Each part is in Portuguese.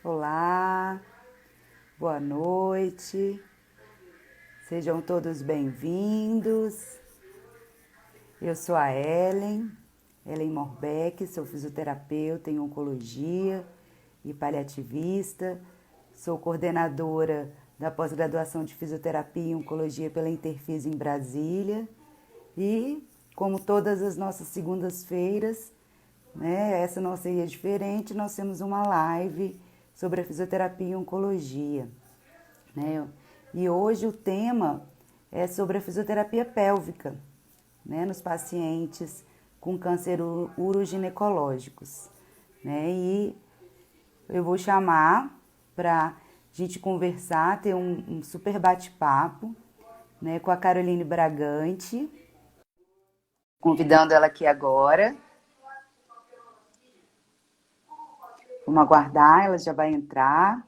Olá, boa noite, sejam todos bem-vindos. Eu sou a Ellen Morbeck, sou fisioterapeuta em oncologia e paliativista, sou coordenadora da pós-graduação de fisioterapia e oncologia pela Interfis em Brasília e, como todas as nossas segundas-feiras, né, essa não seria diferente, nós temos uma live sobre a fisioterapia e oncologia, né? E hoje o tema é sobre a fisioterapia pélvica, né, nos pacientes com câncer uroginecológicos, né? E eu vou chamar para a gente conversar, ter um super bate-papo, né, com a Caroline Bragante, convidando ela aqui agora. Vamos aguardar, ela já vai entrar.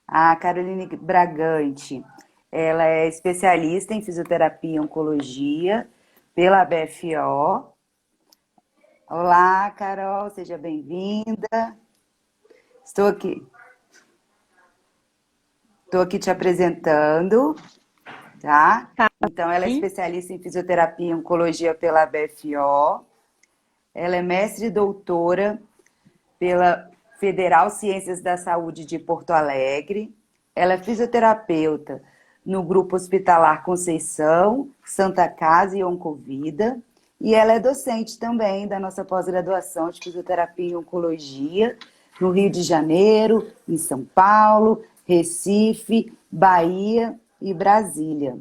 A Caroline Bragante, ela é especialista em fisioterapia e oncologia pela BFO. Olá, Carol, seja bem-vinda. Estou aqui. Estou aqui te apresentando, tá? Tá Então, ela é bem? especialista em fisioterapia e oncologia pela BFO. Ela é mestre e doutora pela Federal Ciências da Saúde de Porto Alegre. Ela é fisioterapeuta no Grupo Hospitalar Conceição, Santa Casa e Oncovida. E ela é docente também da nossa pós-graduação de fisioterapia e oncologia no Rio de Janeiro, em São Paulo, Recife, Bahia e Brasília.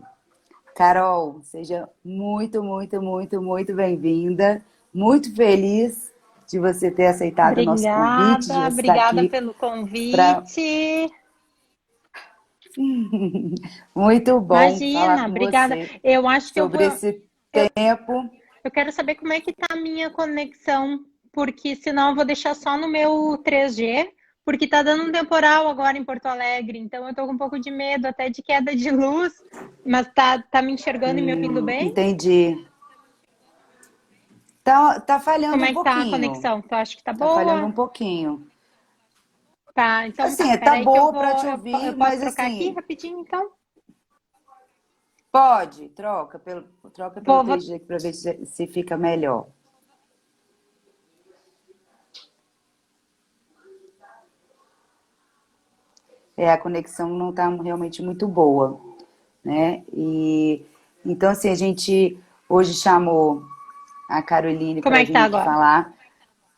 Carol, seja muito bem-vinda. Muito feliz de você ter aceitado o nosso convite, de Obrigada, você estar obrigada aqui pelo para. convite. Muito bom falar Imagina, com obrigada. você Eu acho que eu sobre vou. esse Eu, tempo. eu quero saber como é que tá a minha conexão, porque senão eu vou deixar só no meu 3G, porque tá dando um temporal agora em Porto Alegre, então eu tô com um pouco de medo até de queda de luz, mas tá me enxergando e me ouvindo bem? Entendi. Tá falhando Como um é que tá a pouquinho. conexão? Tu acha que tá Tá falhando um boa? pouquinho. Tá, então Assim, tá. tá Peraí que eu boa para vou. te Eu ouvir, posso mas trocar aqui assim, rapidinho, então? pode, troca pelo Vou 3G para ver se fica melhor. A conexão não está realmente muito boa, né? E então assim a gente hoje chamou a Caroline Como para é que tá vir aqui agora? falar.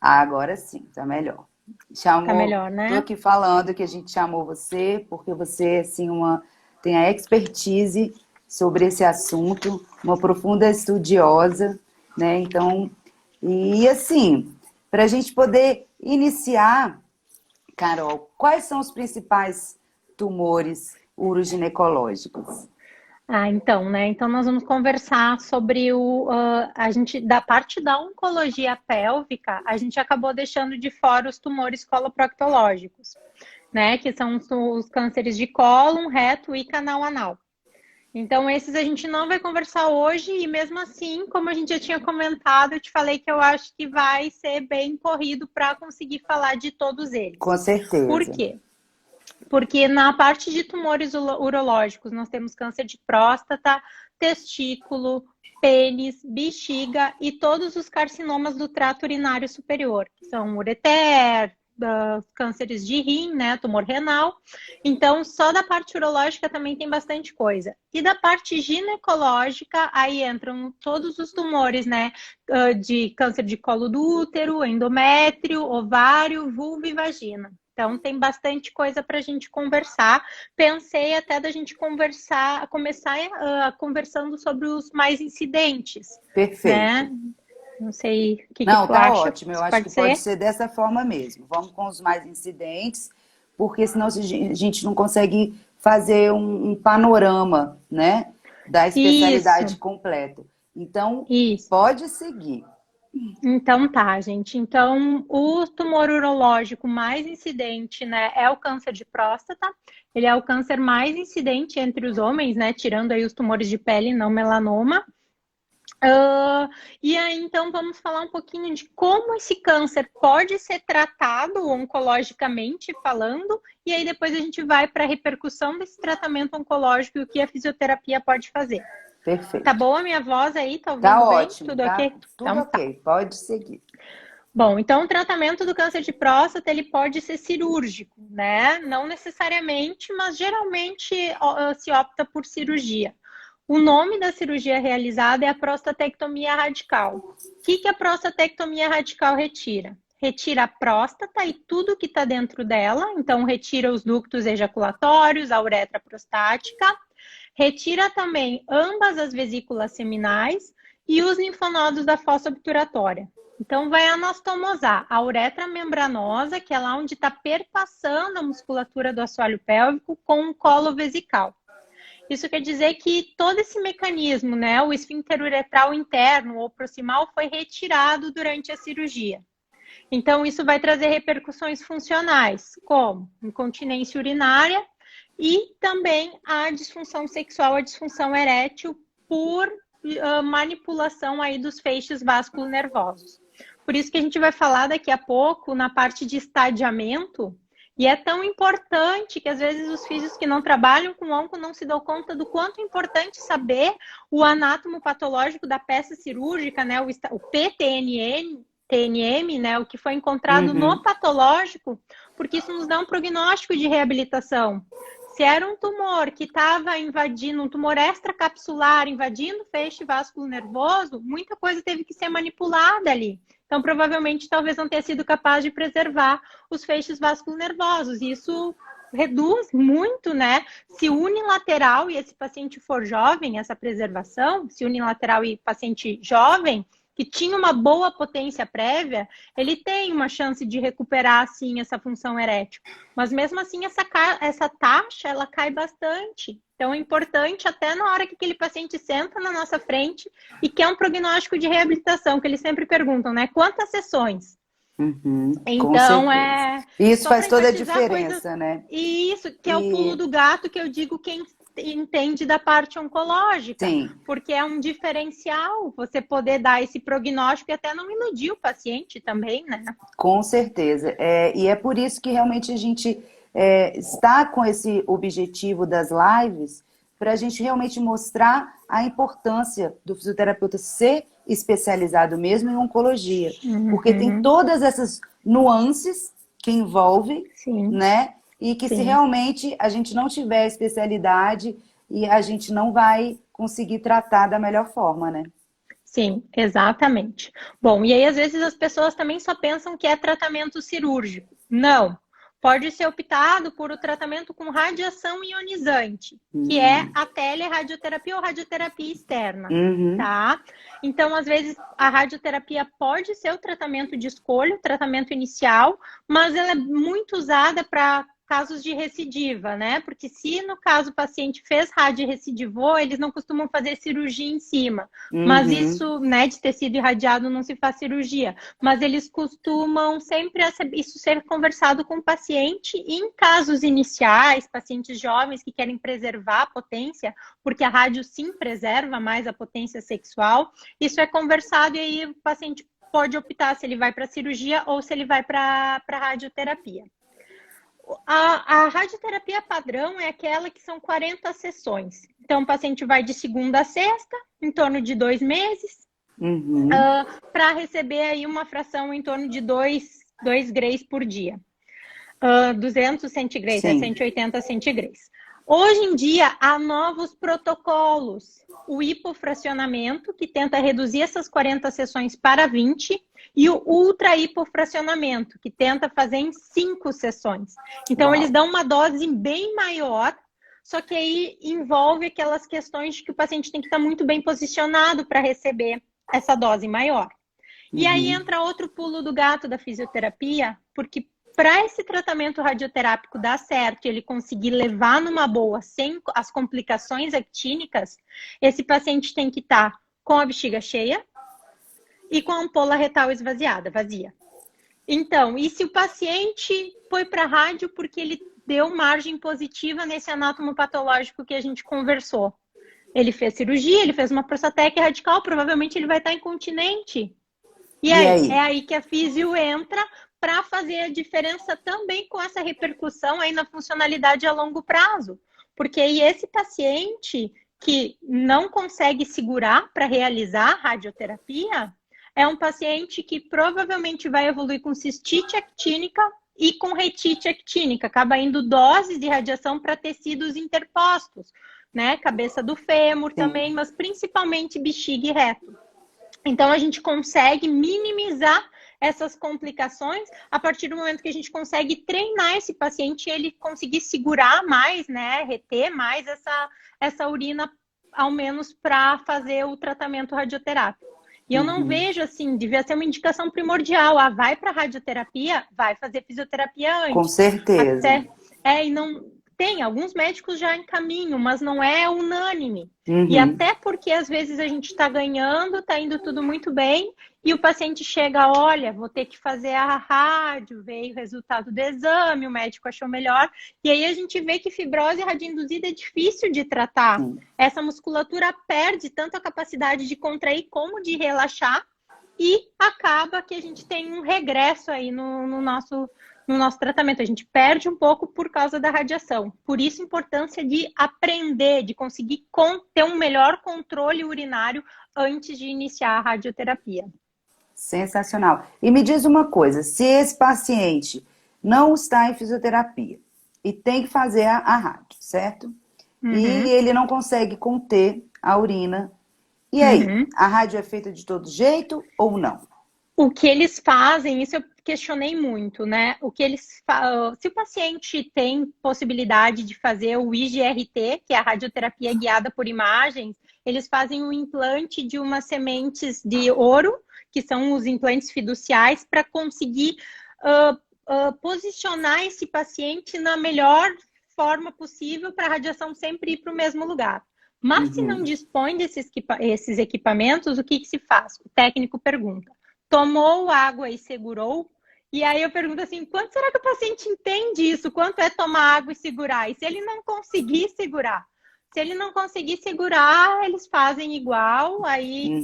Agora sim, tá melhor. Tá Chamou, melhor, tô né? aqui falando que a gente chamou você porque você assim tem a expertise sobre esse assunto, uma profunda estudiosa, né? Então, e assim, para a gente poder iniciar, Carol, quais são os principais tumores uroginecológicos? Ah, então, né? Então nós vamos conversar sobre a gente da parte da oncologia pélvica, a gente acabou deixando de fora os tumores coloproctológicos, né? Que são os cânceres de cólon, reto e canal anal. Então, esses a gente não vai conversar hoje, e mesmo assim, como a gente já tinha comentado, eu te falei que eu acho que vai ser bem corrido para conseguir falar de todos eles. Com Por certeza. quê? Porque na parte de tumores urológicos, nós temos câncer de próstata, testículo, pênis, bexiga e todos os carcinomas do trato urinário superior, que são ureter, cânceres de rim, né, tumor renal. Então, só da parte urológica também tem bastante coisa. E da parte ginecológica, aí entram todos os tumores, né, de câncer de colo do útero, endométrio, ovário, vulva e vagina. Então, tem bastante coisa para a gente conversar. Pensei até da gente conversar, começar conversando sobre os mais incidentes, Perfeito. né? Não sei o que, que Não, tu tá acha. ótimo. Eu acho que Pode pode ser? ser dessa forma mesmo. Vamos com os mais incidentes, porque senão a gente não consegue fazer um panorama, né, da especialidade Isso, completa. Então, isso. pode seguir. Então tá, gente. Então, o tumor urológico mais incidente, né, é o câncer de próstata. Ele é o câncer mais incidente entre os homens, né, tirando aí os tumores de pele, não melanoma. E aí, então, vamos falar um pouquinho de como esse câncer pode ser tratado oncologicamente falando, e aí depois a gente vai para a repercussão desse tratamento oncológico e o que a fisioterapia pode fazer. Tá Perfeito. boa a minha voz aí? Tá Tá ouvindo bem? ótimo, Tudo tá ok? tudo Então tá. ok. Pode seguir. Bom, então o tratamento do câncer de próstata ele pode ser cirúrgico, né? Não necessariamente, mas geralmente se opta por cirurgia. O nome da cirurgia realizada é a prostatectomia radical. O que a prostatectomia radical retira? Retira a próstata e tudo que está dentro dela, então retira os ductos ejaculatórios, a uretra prostática, retira também ambas as vesículas seminais e os linfonodos da fossa obturatória. Então, vai anastomosar a uretra membranosa, que é lá onde está perpassando a musculatura do assoalho pélvico, com o colo vesical. Isso quer dizer que todo esse mecanismo, né, o esfíncter uretral interno ou proximal, foi retirado durante a cirurgia. Então, isso vai trazer repercussões funcionais, como incontinência urinária e também a disfunção sexual, a disfunção erétil por manipulação aí dos feixes vasculonervosos. Por isso que a gente vai falar daqui a pouco na parte de estadiamento, e é tão importante que às vezes os físicos que não trabalham com onco não se dão conta do quanto é importante saber o anátomo patológico da peça cirúrgica, né, o PTNM, né, o que foi encontrado no patológico, porque isso nos dá um prognóstico de reabilitação. Se era um tumor que estava invadindo, um tumor extracapsular, invadindo o feixe vasculonervoso, muita coisa teve que ser manipulada ali. Então, provavelmente, talvez não tenha sido capaz de preservar os feixes vasculonervosos. Isso reduz muito, né? Se unilateral e esse paciente for jovem, essa preservação, se unilateral e paciente jovem, que tinha uma boa potência prévia, ele tem uma chance de recuperar, sim, essa função erétil. Mas mesmo assim, essa taxa, ela cai bastante. Então, é importante até na hora que aquele paciente senta na nossa frente e quer um prognóstico de reabilitação, que eles sempre perguntam, né? Quantas sessões? Com Então, certeza. Isso só faz para toda a enfatizar coisas. diferença, né? Isso, que é o pulo do gato que eu digo quem entende da parte oncológica, Sim, porque é um diferencial você poder dar esse prognóstico e até não iludir o paciente também, né? com certeza. E é por isso que realmente a gente está com esse objetivo das lives, para a gente realmente mostrar a importância do fisioterapeuta ser especializado mesmo em oncologia. Porque tem todas essas nuances que envolvem, Sim, né? E que se sim. realmente a gente não tiver especialidade, e a gente não vai conseguir tratar da melhor forma, né? Sim, exatamente. Bom, e aí às vezes as pessoas também só pensam que é tratamento cirúrgico. Não. Pode ser optado por o tratamento com radiação ionizante, que é a telerradioterapia ou radioterapia externa, Uhum. tá? Então, às vezes, a radioterapia pode ser o tratamento de escolha, o tratamento inicial, mas ela é muito usada para casos de recidiva, né? Porque se no caso o paciente fez radiorecidivou, eles não costumam fazer cirurgia em cima. Mas Uhum. isso, né, de tecido irradiado não se faz cirurgia. Mas eles costumam sempre isso ser conversado com o paciente e em casos iniciais, pacientes jovens que querem preservar a potência, porque a rádio sim preserva mais a potência sexual, isso é conversado e aí o paciente pode optar se ele vai para cirurgia ou se ele vai para radioterapia. A radioterapia padrão é aquela que são 40 sessões. Então, o paciente vai de segunda a sexta, em torno de 2 meses, para receber aí uma fração em torno de 2 grays por dia. 200 centigrays, Sim. 180 centigrays. Hoje em dia, há novos protocolos. O hipofracionamento, que tenta reduzir essas 40 sessões para 20, e o ultra hipofracionamento, que tenta fazer em 5 sessões. Então, eles dão uma dose bem maior, só que aí envolve aquelas questões de que o paciente tem que estar muito bem posicionado para receber essa dose maior. E aí entra outro pulo do gato da fisioterapia, porque para esse tratamento radioterápico dar certo e ele conseguir levar numa boa, sem as complicações actínicas, esse paciente tem que estar com a bexiga cheia e com a ampola retal esvaziada, vazia. Então, e se o paciente foi para rádio porque ele deu margem positiva nesse anátomo patológico que a gente conversou? Ele fez cirurgia, ele fez uma prostatectomia radical, provavelmente ele vai estar incontinente. E E aí? aí? É aí que a físio entra para fazer a diferença também com essa repercussão aí na funcionalidade a longo prazo. Porque aí esse paciente que não consegue segurar para realizar a radioterapia é um paciente que provavelmente vai evoluir com cistite actínica e com retite actínica, acaba indo doses de radiação para tecidos interpostos, né? Cabeça do fêmur também, mas principalmente bexiga e reto. Então, a gente consegue minimizar essas complicações a partir do momento que a gente consegue treinar esse paciente e ele conseguir segurar mais, né, reter mais essa urina, ao menos para fazer o tratamento radioterápico. E eu não vejo assim, devia ser uma indicação primordial. Vai para radioterapia, vai fazer fisioterapia antes. Com certeza. E não tem, alguns médicos já encaminham, mas não é unânime. E até porque às vezes a gente está ganhando, está indo tudo muito bem, e o paciente chega, olha, vou ter que fazer a rádio, veio o resultado do exame, o médico achou melhor, e aí a gente vê que fibrose radioinduzida é difícil de tratar. Essa musculatura perde tanto a capacidade de contrair como de relaxar, e acaba que a gente tem um regresso aí no nosso tratamento. A gente perde um pouco por causa da radiação. Por isso, a importância de aprender, de conseguir ter um melhor controle urinário antes de iniciar a radioterapia. Sensacional. E me diz uma coisa, se esse paciente não está em fisioterapia e tem que fazer a rádio, certo? E ele não consegue conter a urina, e aí? A rádio é feita de todo jeito ou não? O que eles fazem, isso eu questionei muito, né? Se o paciente tem possibilidade de fazer o IGRT, que é a radioterapia guiada por imagens, eles fazem um implante de umas sementes de ouro, que são os implantes fiduciais, para conseguir posicionar esse paciente na melhor forma possível para a radiação sempre ir para o mesmo lugar. Mas se não dispõe esses equipamentos, o que se faz? O técnico pergunta: tomou água e segurou? E aí eu pergunto assim, quanto será que o paciente entende isso? Quanto é tomar água e segurar? E se ele não conseguir segurar? Se ele não conseguir segurar, eles fazem igual. Aí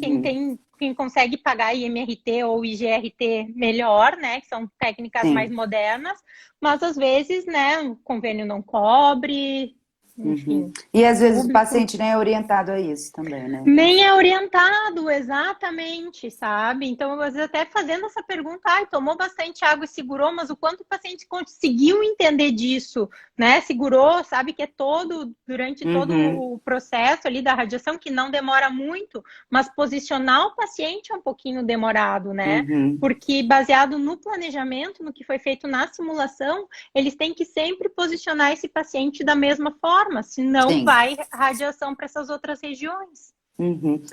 quem consegue pagar IMRT ou IGRT melhor, né? Que são técnicas mais modernas. Mas às vezes, né, o convênio não cobre. Enfim. E às vezes o paciente nem é orientado a isso também, né? Nem é orientado, exatamente, sabe? Então, às vezes, até fazendo essa pergunta, tomou bastante água e segurou, mas o quanto o paciente conseguiu entender disso, né? Segurou, sabe que é durante todo o processo ali da radiação, que não demora muito, mas posicionar o paciente é um pouquinho demorado, né? Porque baseado no planejamento, no que foi feito na simulação, eles têm que sempre posicionar esse paciente da mesma forma, senão vai radiação para essas outras regiões.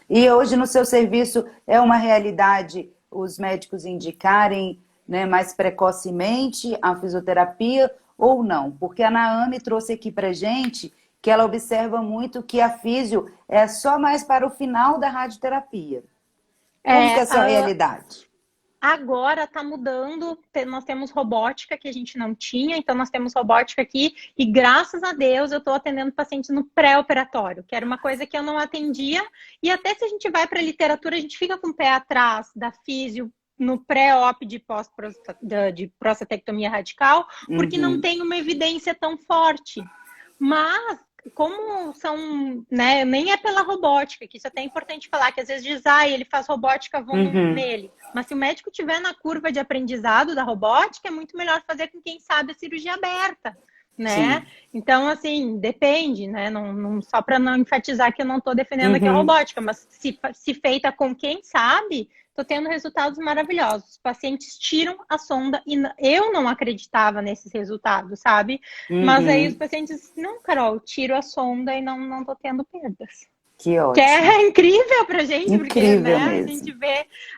E hoje no seu serviço é uma realidade os médicos indicarem, né, mais precocemente a fisioterapia ou não? Porque a Naame trouxe aqui pra gente que ela observa muito que a físio é só mais para o final da radioterapia. Como que é essa realidade? Agora está mudando, nós temos robótica que a gente não tinha, então nós temos robótica aqui e graças a Deus eu estou atendendo pacientes no pré-operatório, que era uma coisa que eu não atendia, e até se a gente vai para a literatura, a gente fica com o pé atrás da físio no pré-op de prostatectomia radical, porque não tem uma evidência tão forte. Mas como são, né, nem é pela robótica, que isso até é importante falar, que às vezes diz, ele faz robótica, vão nele. Mas se o médico tiver na curva de aprendizado da robótica, é muito melhor fazer com quem sabe a cirurgia aberta, né? Então, assim, depende, né? Não, só para não enfatizar que eu não estou defendendo aqui a robótica, mas se feita com quem sabe, estou tendo resultados maravilhosos. Os pacientes tiram a sonda e eu não acreditava nesses resultados, sabe? Mas aí os pacientes dizem, não, Carol, tiro a sonda e não tô tendo perdas. Que ótimo. Que é incrível pra gente, incrível, porque, né, mesmo.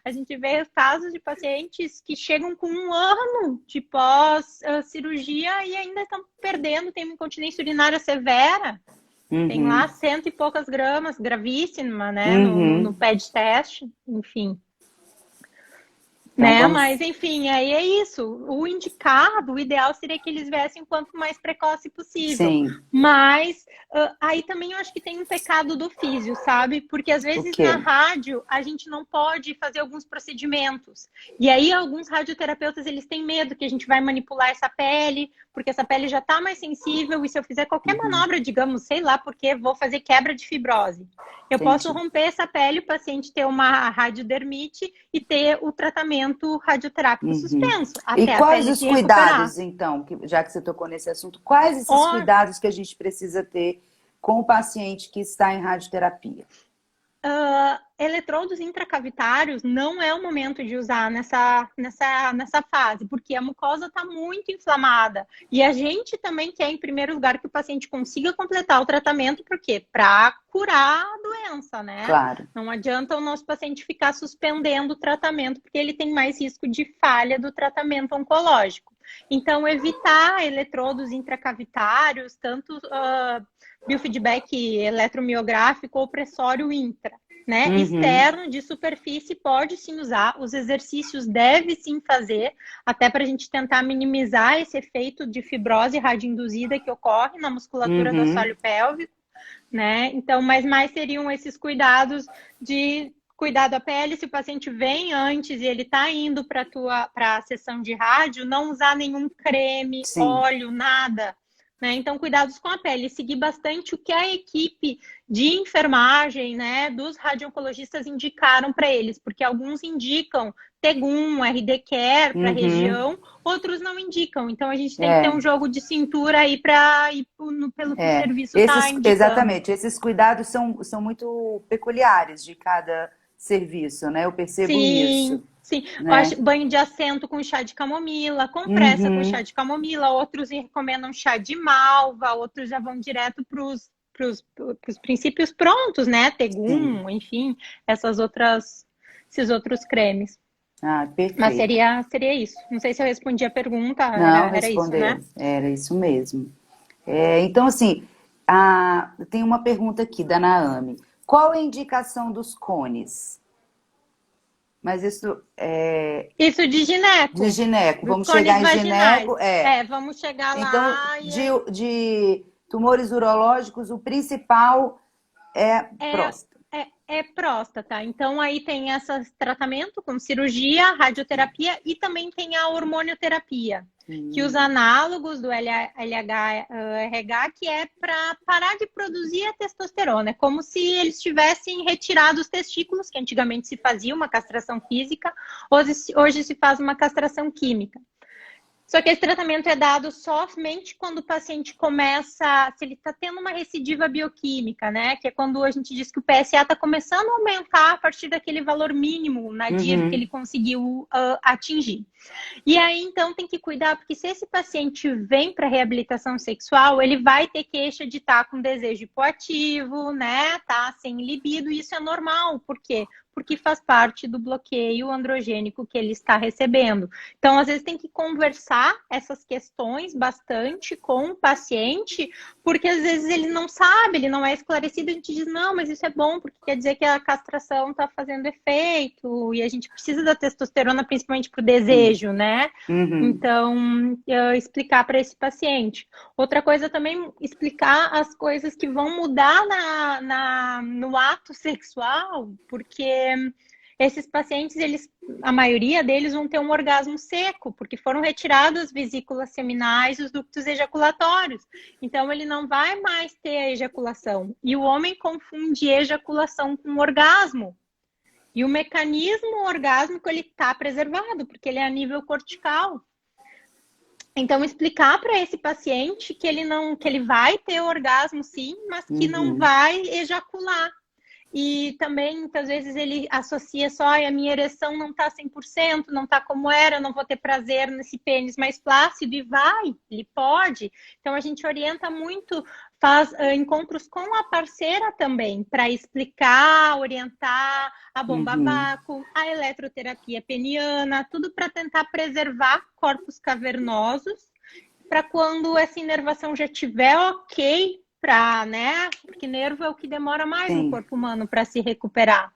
a gente vê casos de pacientes que chegam com 1 ano de pós-cirurgia e ainda estão perdendo, tem uma incontinência urinária severa. Tem lá 100 e poucas gramas, gravíssima, né, no PED teste, enfim. Então Né? vamos. Mas, enfim, aí é isso. O indicado, o ideal seria que eles viessem quanto mais precoce possível. Sim. Mas aí também eu acho que tem um pecado do físio, sabe? Porque às O vezes na quê? rádio a gente não pode fazer alguns procedimentos. E aí alguns radioterapeutas eles têm medo que a gente vai manipular essa pele, porque essa pele já está mais sensível e se eu fizer qualquer manobra, digamos, sei lá, porque vou fazer quebra de fibrose. Eu posso Entendi. romper essa pele, o paciente ter uma radiodermite e ter o tratamento radioterápico Uhum. suspenso, E até a quais pele os se recuperar. cuidados, então, já que você tocou nesse assunto, quais esses Ó, cuidados que a gente precisa ter com o paciente que está em radioterapia? eletrodos intracavitários não é o momento de usar nessa fase, porque a mucosa está muito inflamada. E a gente também quer, em primeiro lugar, que o paciente consiga completar o tratamento, por quê? Para curar a doença, né? Claro. Não adianta o nosso paciente ficar suspendendo o tratamento, porque ele tem mais risco de falha do tratamento oncológico. Então, evitar eletrodos intracavitários, tanto biofeedback eletromiográfico ou pressório intra, né? Uhum. Externo de superfície pode sim usar, os exercícios deve sim fazer, até para a gente tentar minimizar esse efeito de fibrose radioinduzida que ocorre na musculatura do Uhum. assoalho pélvico, né? Então, mas mais seriam esses cuidados de cuidar da pele, se o paciente vem antes e ele está indo para a sessão de rádio, não usar nenhum creme, Sim. óleo, nada. Né? Então, cuidados com a pele, seguir bastante o que a equipe de enfermagem, né, dos radio-oncologistas indicaram para eles, porque alguns indicam Tegum, RD Care para a Uhum. região, outros não indicam. Então, a gente tem que ter É, um jogo de cintura aí para ir pelo que o serviço está indicando. exatamente, esses cuidados são muito peculiares de cada serviço, né? Eu percebo isso, Sim, sim. Eu né? acho banho de assento com chá de camomila, compressa com chá Uhum. de camomila, outros recomendam chá de malva, outros já vão direto para os princípios prontos, né? Sim. Tegum, enfim, esses outros cremes. Ah, Mas perfeito. seria isso. Não sei se eu respondi a pergunta, Não, era isso, né? respondeu. Era isso mesmo. Então, assim, tem uma pergunta aqui da Naame. Qual a indicação dos cones? Mas isso é Isso de de gineco, gineco. dos Vamos cones chegar em vaginais. gineco? É. Vamos chegar Então, lá e de tumores urológicos, o principal é é, próstata. é próstata. Então, aí tem esse tratamento com cirurgia, radioterapia e também tem a hormonioterapia, que os análogos do LH-RH, que é para parar de produzir a testosterona. É como se eles tivessem retirado os testículos, que antigamente se fazia uma castração física, hoje se faz uma castração química. Só que esse tratamento é dado somente quando o paciente começa, se ele está tendo uma recidiva bioquímica, né? Que é quando a gente diz que o PSA está começando a aumentar a partir daquele valor mínimo na DIR que ele Uhum, conseguiu atingir. E aí, então, tem que cuidar, porque se esse paciente vem para reabilitação sexual, ele vai ter queixa de estar com desejo hipoativo, né? Tá sem libido, e isso é normal. Por quê? Porque faz parte do bloqueio androgênico que ele está recebendo. Então, às vezes, tem que conversar essas questões bastante com o paciente, porque às vezes ele não sabe, ele não é esclarecido, a gente diz, não, mas isso é bom, porque quer dizer que a castração está fazendo efeito, e a gente precisa da testosterona principalmente para o sim. desejo, né? Uhum, Então, explicar para esse paciente. Outra coisa também, explicar as coisas que vão mudar no ato sexual, porque esses pacientes, a maioria deles vão ter um orgasmo seco, porque foram retiradas as vesículas seminais e os ductos ejaculatórios. Então, ele não vai mais ter a ejaculação. E o homem confunde ejaculação com orgasmo. E o mecanismo orgásmico, ele está preservado, porque ele é a nível cortical. Então, explicar para esse paciente que ele vai ter orgasmo sim, mas que não uhum. vai ejacular. E também, muitas vezes, ele associa só, a minha ereção não está 100%, não está como era, eu não vou ter prazer nesse pênis mais flácido, e ele pode. Então, a gente orienta muito, faz encontros com a parceira também, para explicar, orientar a bomba Uhum. vácuo, a eletroterapia peniana, tudo para tentar preservar corpos cavernosos, para quando essa inervação já estiver ok, né? Porque nervo é o que demora mais no Sim. corpo humano para se recuperar.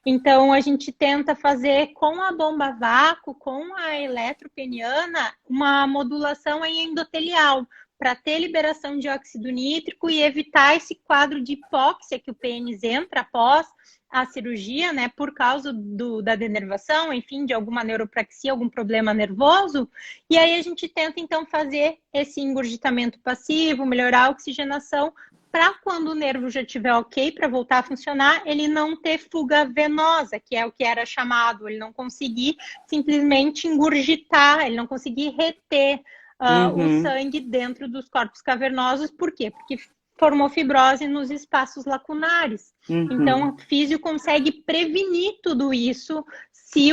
Então, a gente tenta fazer com a bomba a vácuo, com a eletropeniana, uma modulação aí endotelial, para ter liberação de óxido nítrico e evitar esse quadro de hipóxia que o pênis entra após a cirurgia, né, por causa da denervação, enfim, de alguma neuropraxia, algum problema nervoso. E aí a gente tenta, então, fazer esse engurgitamento passivo, melhorar a oxigenação, para quando o nervo já estiver ok para voltar a funcionar, ele não ter fuga venosa, que é o que era chamado, ele não conseguir simplesmente engurgitar, ele não conseguir reter o sangue dentro dos corpos cavernosos. Por quê? Porque formou fibrose nos espaços lacunares. Então, o físio consegue prevenir tudo isso se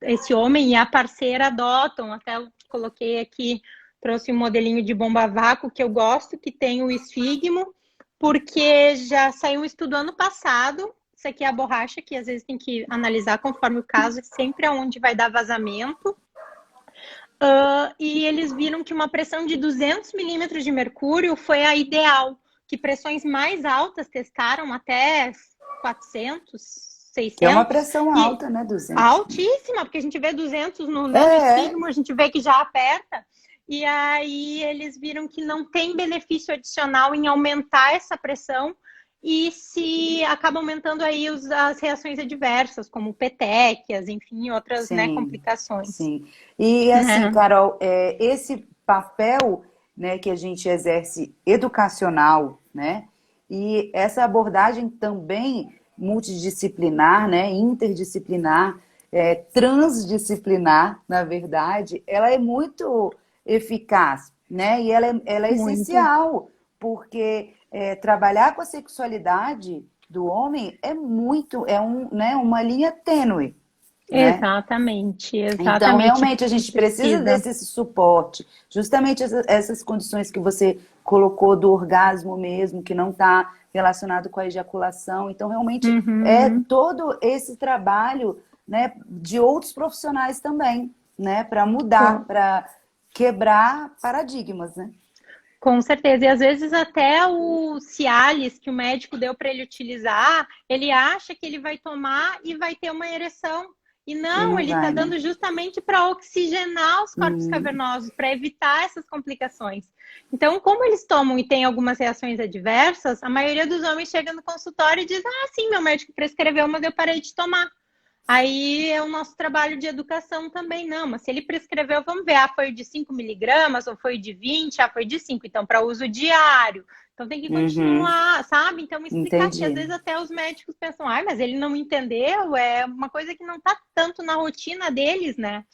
esse homem e a parceira adotam. Até eu coloquei aqui, trouxe um modelinho de bomba a vácuo que eu gosto, que tem o esfigmo, porque já saiu um estudo ano passado. Isso aqui é a borracha, que às vezes tem que analisar conforme o caso, sempre aonde vai dar vazamento. E eles viram que uma pressão de 200 milímetros de mercúrio foi a ideal, que pressões mais altas testaram até 400, 600. É uma pressão alta, né? 200. Altíssima, porque a gente vê 200 no esfigmo, a gente vê que já aperta. E aí eles viram que não tem benefício adicional em aumentar essa pressão, e se acaba aumentando aí as reações adversas, como petequias, enfim, outras, né, complicações. Sim. E assim, Carol, esse papel, né, que a gente exerce educacional, né, e essa abordagem também multidisciplinar, né, interdisciplinar, transdisciplinar, na verdade, ela é muito eficaz, né, e ela é essencial, porque trabalhar com a sexualidade do homem né, uma linha tênue. Né? Exatamente. Então, realmente, a gente precisa desse suporte. Justamente essas condições que você colocou do orgasmo mesmo, que não está relacionado com a ejaculação. Então, realmente, é todo esse trabalho, né, de outros profissionais também, né, para mudar, para quebrar paradigmas, né? Com certeza. E às vezes até o Cialis, que o médico deu para ele utilizar, ele acha que ele vai tomar e vai ter uma ereção. E não, ele está dando justamente para oxigenar os corpos cavernosos, para evitar essas complicações. Então, como eles tomam e têm algumas reações adversas, a maioria dos homens chega no consultório e diz: ah, sim, meu médico prescreveu, mas eu parei de tomar. Aí é o nosso trabalho de educação também, não, mas se ele prescreveu, vamos ver, foi de 5 miligramas, ou foi de 20, foi de 5, então para uso diário. Então tem que continuar, sabe? Então explicar que às vezes até os médicos pensam, mas ele não entendeu, é uma coisa que não está tanto na rotina deles, né?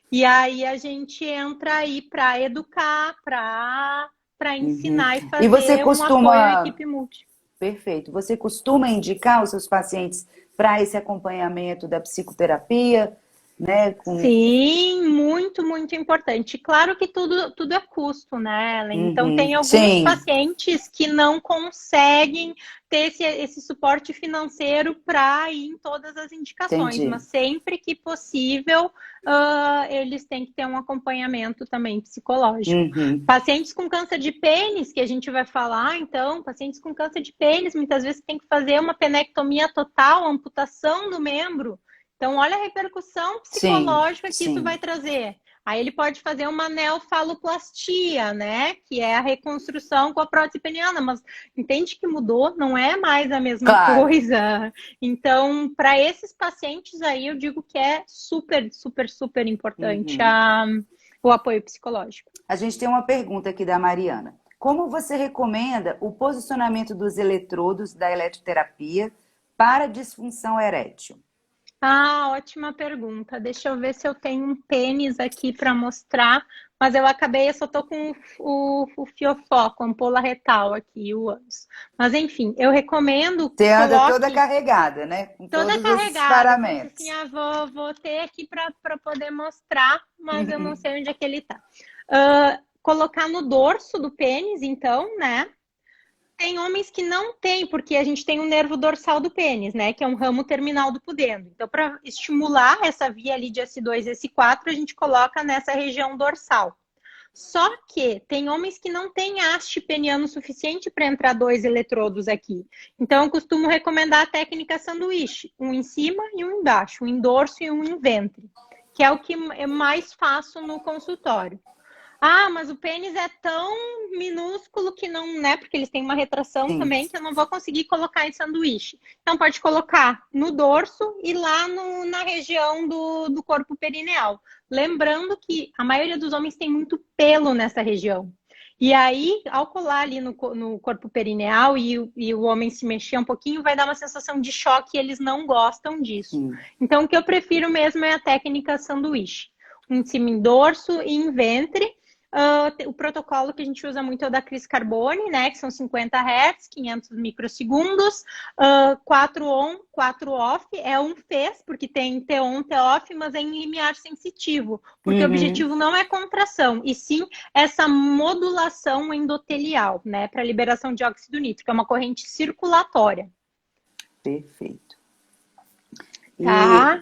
E aí a gente entra aí para educar, para ensinar e fazer um apoio à equipe multi. Perfeito. Você costuma indicar os seus pacientes para esse acompanhamento da psicoterapia, né? Sim, muito, muito importante. Claro que tudo é custo, né, Ellen? Então, tem alguns pacientes que não conseguem ter esse suporte financeiro para ir em todas as indicações, mas sempre que possível, eles têm que ter um acompanhamento também psicológico. Pacientes com câncer de pênis, que a gente vai falar, então, pacientes com câncer de pênis, muitas vezes tem que fazer uma penectomia total, amputação do membro. Então, olha a repercussão psicológica que isso vai trazer. Aí ele pode fazer uma neofaloplastia, né? Que é a reconstrução com a prótese peniana, mas entende que mudou, não é mais a mesma coisa. Então, para esses pacientes aí, eu digo que é super, super, super importante o apoio psicológico. A gente tem uma pergunta aqui da Mariana. Como você recomenda o posicionamento dos eletrodos da eletroterapia para disfunção erétil? Ótima pergunta. Deixa eu ver se eu tenho um pênis aqui para mostrar, mas eu só tô com o fiofoco, a ampola retal aqui, o ânus. Mas enfim, eu recomendo. Você anda toda carregada, né? Com toda carregada. Assim, vou ter aqui para poder mostrar, mas eu não sei onde é que ele tá. Colocar no dorso do pênis, então, né? Tem homens que não têm, porque a gente tem o nervo dorsal do pênis, né? Que é um ramo terminal do pudendo. Então, para estimular essa via ali de S2 e S4, a gente coloca nessa região dorsal. Só que tem homens que não têm haste peniano suficiente para entrar 2 eletrodos aqui. Então, eu costumo recomendar a técnica sanduíche. Um em cima e um embaixo. Um em dorso e um em ventre. Que é o que eu mais faço no consultório. Ah, mas o pênis é tão minúsculo que não, né? Porque eles têm uma retração Sim. também que eu não vou conseguir colocar em sanduíche. Então, pode colocar no dorso e lá na região do corpo perineal. Lembrando que a maioria dos homens tem muito pelo nessa região. E aí, ao colar ali no corpo perineal e o homem se mexer um pouquinho, vai dar uma sensação de choque e eles não gostam disso. Sim. Então, o que eu prefiro mesmo é a técnica sanduíche. Em cima em dorso e em ventre. O protocolo que a gente usa muito é o da Cris Carbone, né? Que são 50 Hz, 500 microsegundos, 4 on, 4 off. É um fez, porque tem T-on, T-off, mas é em limiar sensitivo. Porque o objetivo não é contração, e sim essa modulação endotelial, né? Para liberação de óxido nítrico, é uma corrente circulatória. Perfeito. Tá?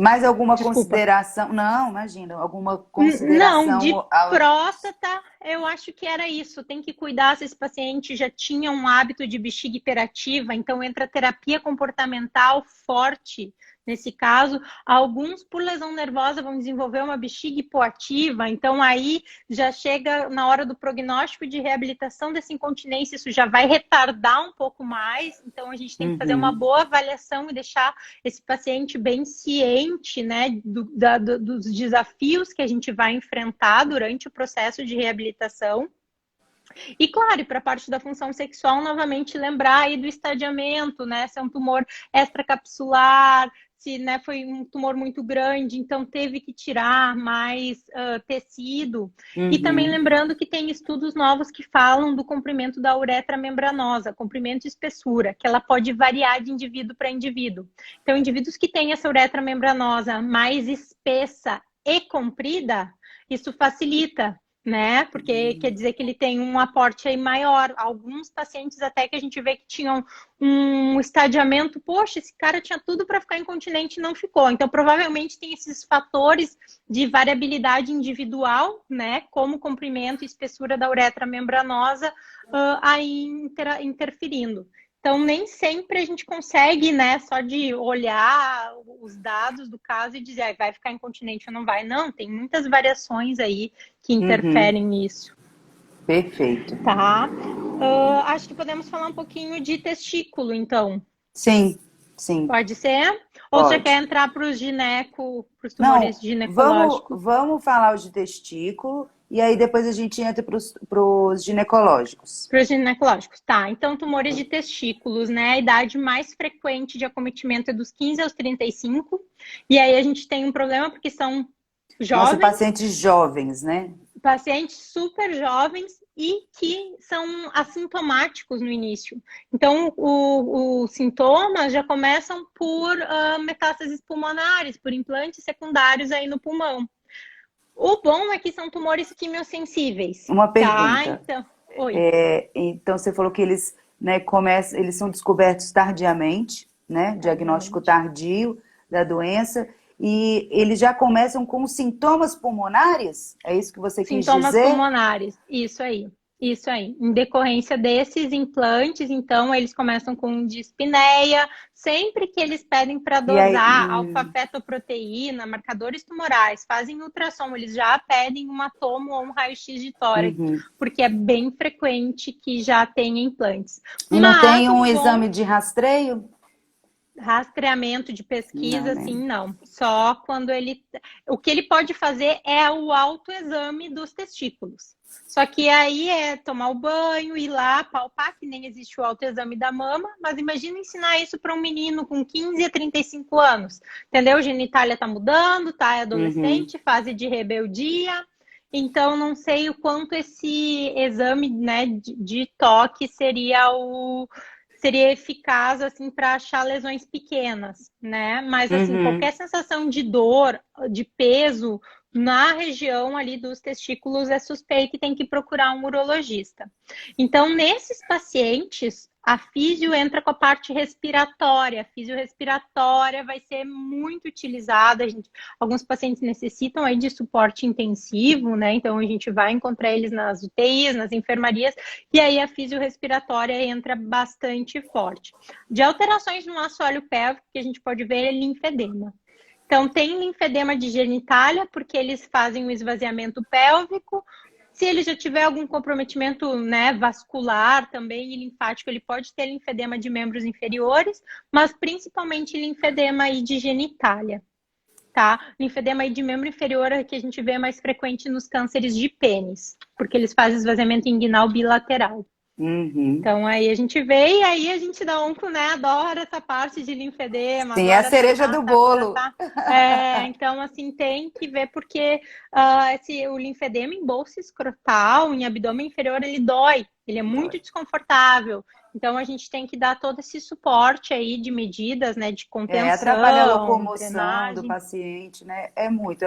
Mais alguma Desculpa. consideração? Não, imagina, alguma consideração? Não, de próstata, eu acho que era isso. Tem que cuidar se esse paciente já tinha um hábito de bexiga hiperativa, então entra terapia comportamental forte. Nesse caso, alguns por lesão nervosa vão desenvolver uma bexiga hipoativa, então aí já chega na hora do prognóstico de reabilitação dessa incontinência, isso já vai retardar um pouco mais, então a gente tem que fazer uma boa avaliação e deixar esse paciente bem ciente, né, dos desafios que a gente vai enfrentar durante o processo de reabilitação. E claro, para a parte da função sexual, novamente lembrar aí do estadiamento, né? Se é um tumor extracapsular, se, né, foi um tumor muito grande, então teve que tirar mais tecido. E também lembrando que tem estudos novos que falam do comprimento da uretra membranosa, comprimento e espessura, que ela pode variar de indivíduo para indivíduo. Então, indivíduos que têm essa uretra membranosa mais espessa e comprida, isso facilita, né? Porque quer dizer que ele tem um aporte aí maior. Alguns pacientes até que a gente vê que tinham um estadiamento, poxa, esse cara tinha tudo para ficar incontinente e não ficou. Então, provavelmente tem esses fatores de variabilidade individual, né? Como comprimento e espessura da uretra membranosa aí interferindo. Então, nem sempre a gente consegue, né, só de olhar os dados do caso e dizer vai ficar incontinente ou não vai. Não, tem muitas variações aí que interferem nisso. Perfeito. Tá. Acho que podemos falar um pouquinho de testículo, então. Sim, sim. Pode ser? Ou você quer entrar para os tumores ginecológicos? Vamos falar de testículo e aí depois a gente entra para os ginecológicos. Para os ginecológicos, tá. Então, tumores de testículos, né? A idade mais frequente de acometimento é dos 15 aos 35. E aí a gente tem um problema porque são jovens. São pacientes jovens, né? Pacientes super jovens e que são assintomáticos no início. Então, os sintomas já começam por metástases pulmonares, por implantes secundários aí no pulmão. O bom é que são tumores quimiosensíveis. Uma Tá? pergunta. Então, oi. Então, você falou que eles, né, eles são descobertos tardiamente, né? Diagnóstico tardio da doença. E eles já começam com sintomas pulmonares? É isso que você quis dizer? Sintomas pulmonares, isso aí. Isso aí. Em decorrência desses implantes, então, eles começam com dispneia. Sempre que eles pedem para dosar alfa-fetoproteína, marcadores tumorais, fazem ultrassom, eles já pedem uma tomo ou um raio-x de tórax, porque é bem frequente que já tenha implantes. E não tem um exame de rastreio? Rastreamento de pesquisa, assim, não. Só quando ele... O que ele pode fazer é o autoexame dos testículos. Só que aí é tomar o banho, ir lá, palpar, que nem existe o autoexame da mama, mas imagina ensinar isso para um menino com 15 a 35 anos. Entendeu? Genitália tá mudando, tá? É adolescente, fase de rebeldia. Então, não sei o quanto esse exame, né, de toque seria eficaz, assim, para achar lesões pequenas, né? Mas, assim, qualquer sensação de dor, de peso na região ali dos testículos é suspeita e tem que procurar um urologista. Então, nesses pacientes, a físio entra com a parte respiratória. A fisiorrespiratória vai ser muito utilizada. Alguns pacientes necessitam aí de suporte intensivo, né? Então, a gente vai encontrar eles nas UTIs, nas enfermarias, e aí a fisiorrespiratória entra bastante forte. De alterações no assoalho pélvico, que a gente pode ver é linfedema. Então, tem linfedema de genitália, porque eles fazem o esvaziamento pélvico. Se ele já tiver algum comprometimento, né, vascular também e linfático, ele pode ter linfedema de membros inferiores, mas principalmente linfedema aí de genitália, tá? Linfedema aí de membro inferior é que a gente vê mais frequente nos cânceres de pênis, porque eles fazem esvaziamento inguinal bilateral. Uhum. Então, aí a gente vê e aí a gente da onco, né, adora essa parte de linfedema. Sim, é a cereja tratar, do bolo. então, assim, tem que ver porque o linfedema em bolsa escrotal, em abdômen inferior, ele dói. Ele é muito desconfortável. Então, a gente tem que dar todo esse suporte aí de medidas, né, de Atrapalha a contenção, locomoção do drenagem. paciente, né? É muito,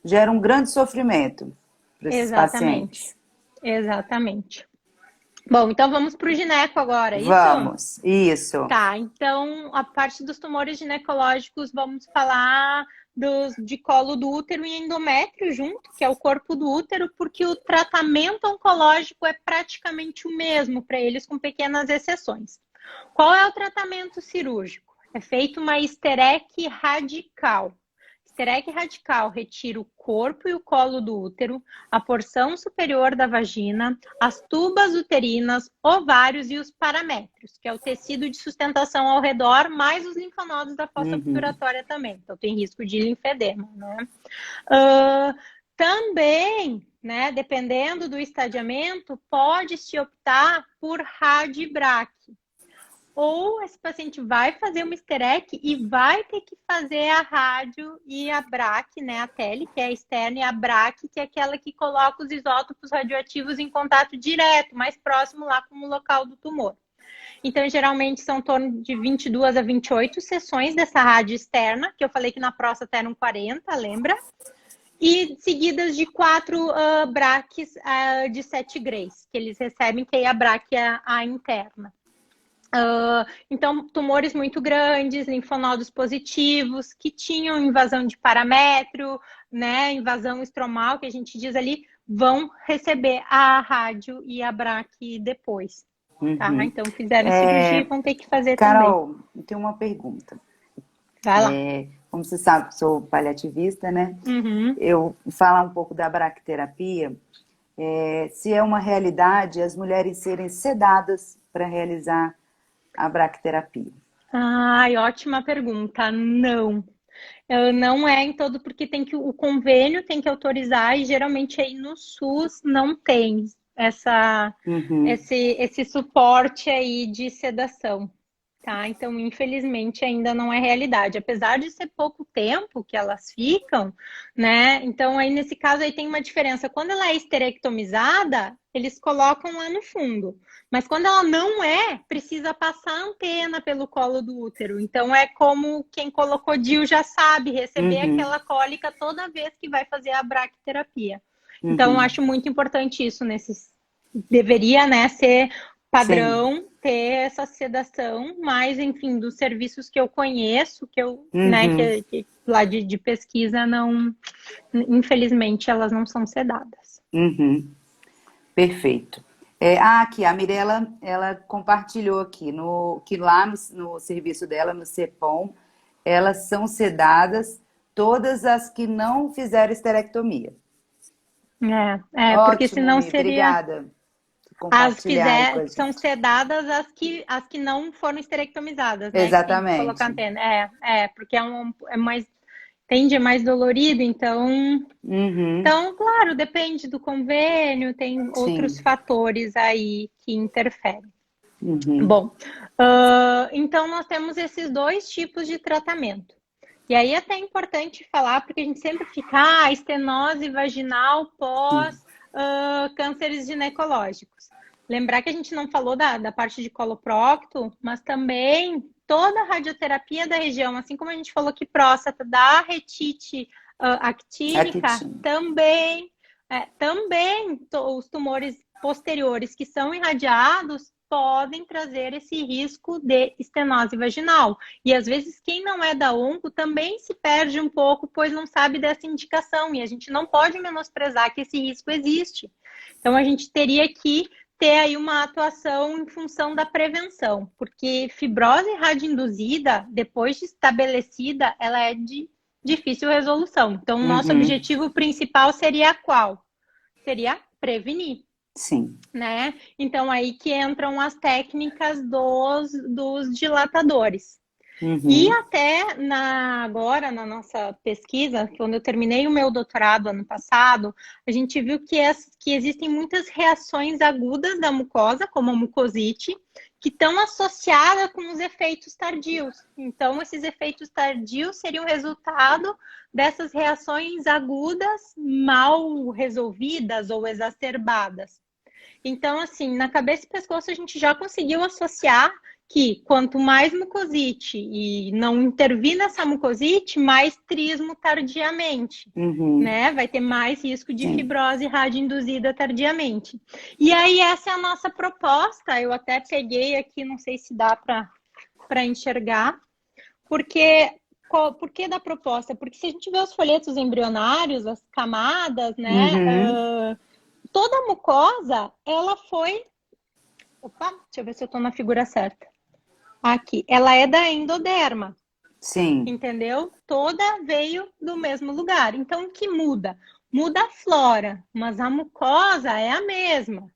gera um grande sofrimento para esses Exatamente. pacientes. Exatamente. Bom, então vamos para o gineco agora, é isso? Vamos, isso. Tá, então a parte dos tumores ginecológicos, vamos falar de colo do útero e endométrio junto, que é o corpo do útero, porque o tratamento oncológico é praticamente o mesmo para eles, com pequenas exceções. Qual é o tratamento cirúrgico? É feita uma histerectomia radical. Histerectomia radical retira o corpo e o colo do útero, a porção superior da vagina, as tubas uterinas, ovários e os paramétrios, que é o tecido de sustentação ao redor, mais os linfonodos da fossa obturatória também. Então, tem risco de linfedema, né? Também, né, dependendo do estadiamento, pode-se optar por radibraque. Ou esse paciente vai fazer uma histerectomia e vai ter que fazer a rádio e a braque, né? A tele, que é a externa, e a braque, que é aquela que coloca os isótopos radioativos em contato direto, mais próximo lá com o local do tumor. Então, geralmente, são em torno de 22 a 28 sessões dessa rádio externa, que eu falei que na próstata eram 40, lembra? E seguidas de 4 braques de 7 grays, que eles recebem, que é a braque a interna. Então, tumores muito grandes, linfonodos positivos, que tinham invasão de paramétrio, né, invasão estromal, que a gente diz ali, vão receber a rádio e a braque depois. Tá? Então, fizeram cirurgia e vão ter que fazer Carol, também. eu tenho uma pergunta. Vai lá. Como você sabe, sou paliativista, né? Eu falar um pouco da braquiterapia. Se é uma realidade as mulheres serem sedadas para realizar a braquiterapia. Ai, ótima pergunta. Não. Não é em todo, porque o convênio tem que autorizar e geralmente aí no SUS não tem esse suporte aí de sedação. Tá? Então, infelizmente, ainda não é realidade. Apesar de ser pouco tempo que elas ficam, né? Então, aí nesse caso aí tem uma diferença. Quando ela é esterectomizada, eles colocam lá no fundo. Mas quando ela não é, precisa passar a antena pelo colo do útero. Então, é como quem colocou DIU já sabe, receber aquela cólica toda vez que vai fazer a braquiterapia. Então, eu acho muito importante isso deveria, né, ser padrão. Sim. Ter essa sedação, mas, enfim, dos serviços que eu conheço, né, que lá de pesquisa, não, infelizmente, elas não são sedadas. Perfeito. Aqui, a Mirella, ela compartilhou aqui, que lá no serviço dela, no CEPOM, elas são sedadas todas as que não fizeram esterectomia. Ótimo, porque senão Mi, seria... Obrigada. São sedadas as que não foram esterectomizadas, né? Exatamente. Que tem que colocar antena. Porque tende a mais dolorido, então... Então, claro, depende do convênio, tem outros fatores aí que interferem. Bom, então nós temos esses dois tipos de tratamento. E aí até é importante falar, porque a gente sempre fica, estenose vaginal pós cânceres ginecológicos. Lembrar que a gente não falou da parte de coloprocto, mas também toda a radioterapia da região, assim como a gente falou que próstata dá retite actínica, Actina. também os tumores posteriores que são irradiados podem trazer esse risco de estenose vaginal. E às vezes quem não é da onco também se perde um pouco, pois não sabe dessa indicação. E a gente não pode menosprezar que esse risco existe. Então a gente teria que ter aí uma atuação em função da prevenção, porque fibrose radioinduzida, depois de estabelecida, ela é de difícil resolução. Então, o nosso objetivo principal seria qual? Seria prevenir. Sim. Né? Então, aí que entram as técnicas dos dilatadores. E até agora, na nossa pesquisa, quando eu terminei o meu doutorado ano passado, a gente viu que existem muitas reações agudas da mucosa, como a mucosite, que estão associadas com os efeitos tardios. Então, esses efeitos tardios seriam resultado dessas reações agudas mal resolvidas ou exacerbadas. Então, assim, na cabeça e pescoço a gente já conseguiu associar que quanto mais mucosite e não intervir nessa mucosite, mais trismo tardiamente, né? Vai ter mais risco de fibrose radioinduzida tardiamente. E aí essa é a nossa proposta. Eu até peguei aqui, não sei se dá para enxergar, por que da proposta? Porque se a gente vê os folhetos embrionários, as camadas, né? Toda a mucosa, ela foi... Opa, deixa eu ver se eu estou na figura certa. Aqui, ela é da endoderma. Sim. Entendeu? Toda veio do mesmo lugar. Então, o que muda? Muda a flora, mas a mucosa é a mesma.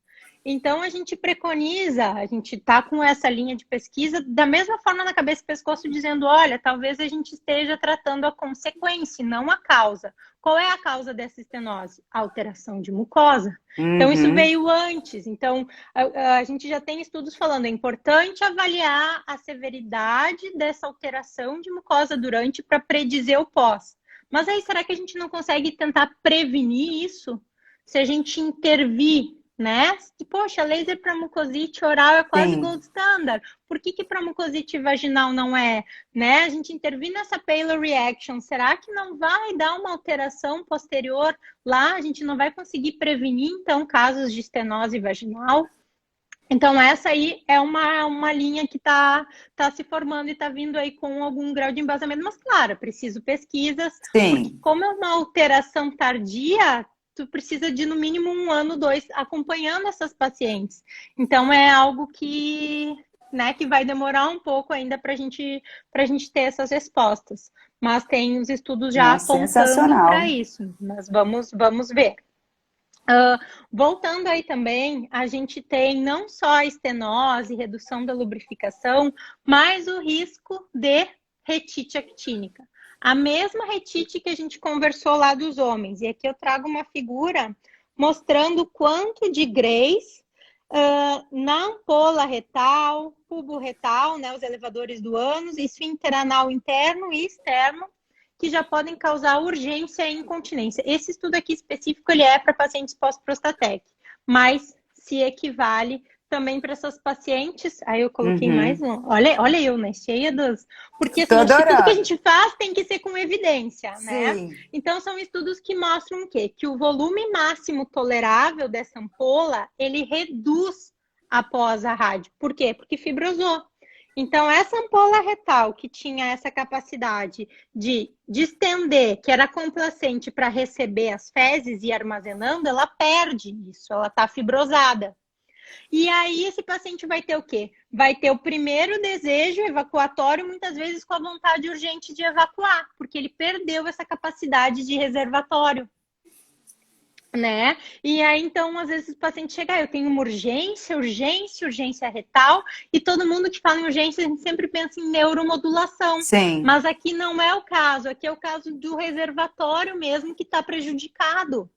Então, a gente preconiza, a gente está com essa linha de pesquisa, da mesma forma na cabeça e pescoço, dizendo, olha, talvez a gente esteja tratando a consequência, não a causa. Qual é a causa dessa estenose? Alteração de mucosa. Então, isso veio antes. Então, a gente já tem estudos falando, é importante avaliar a severidade dessa alteração de mucosa durante para predizer o pós. Mas aí, será que a gente não consegue tentar prevenir isso? Se a gente intervir, né? Poxa, laser para mucosite oral é quase gold standard. Por que para mucosite vaginal não é? Né? A gente intervir nessa payload reaction, será que não vai dar uma alteração posterior lá? A gente não vai conseguir prevenir, então, casos de estenose vaginal? Então, essa aí é uma linha que está se formando e está vindo aí com algum grau de embasamento. Mas, claro, preciso pesquisas, porque como é uma alteração tardia, tu precisa de, no mínimo, 1 ano, 2, acompanhando essas pacientes. Então, é algo que, né, que vai demorar um pouco ainda para a gente ter essas respostas. Mas tem os estudos já apontando para isso. Mas vamos ver. Voltando aí também, a gente tem não só a estenose, redução da lubrificação, mas o risco de retite actínica. A mesma retite que a gente conversou lá dos homens. E aqui eu trago uma figura mostrando o quanto de Grace na ampola retal, pubo retal, né, os elevadores do ânus, esfíncter anal interno e externo, que já podem causar urgência e incontinência. Esse estudo aqui específico, ele é para pacientes pós-prostatec, mas se equivale também para essas pacientes. Aí eu coloquei mais um. Olha eu, né? Cheia dos... Porque assim, acho que tudo que a gente faz tem que ser com evidência, né? Então, são estudos que mostram o quê? Que o volume máximo tolerável dessa ampola, ele reduz após a rádio. Por quê? Porque fibrosou. Então, essa ampola retal que tinha essa capacidade de distender, que era complacente para receber as fezes e ir armazenando, ela perde isso, ela está fibrosada. E aí esse paciente vai ter o quê? Vai ter o primeiro desejo evacuatório, muitas vezes com a vontade urgente de evacuar, porque ele perdeu essa capacidade de reservatório. Né? E aí, então, às vezes o paciente chega, eu tenho uma urgência retal, e todo mundo que fala em urgência, a gente sempre pensa em neuromodulação. Mas aqui não é o caso, aqui é o caso do reservatório mesmo que está prejudicado,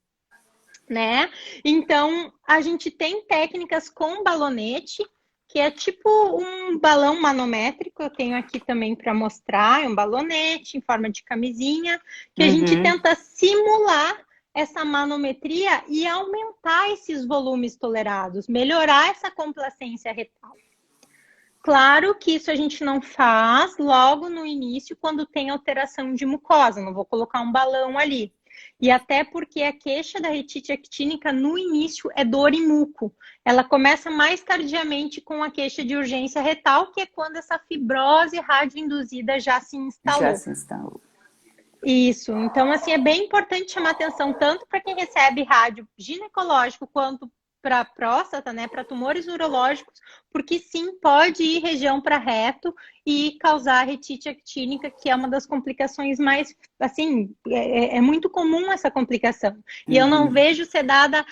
né? Então, a gente tem técnicas com balonete, que é tipo um balão manométrico, eu tenho aqui também para mostrar, é um balonete em forma de camisinha, que a gente tenta simular essa manometria e aumentar esses volumes tolerados, melhorar essa complacência retal. Claro que isso a gente não faz logo no início, quando tem alteração de mucosa. Não vou colocar um balão ali. E até porque a queixa da retite actínica no início é dor e muco. Ela começa mais tardiamente com a queixa de urgência retal, que é quando essa fibrose radioinduzida já se Já instalou. se instalou. Isso. Então, assim, é bem importante chamar atenção tanto para quem recebe rádio ginecológico quanto para próstata, né, para tumores urológicos, porque sim, pode ir região para reto e causar retite actínica, que é uma das complicações mais, assim, é muito comum essa complicação. E eu não vejo ser dada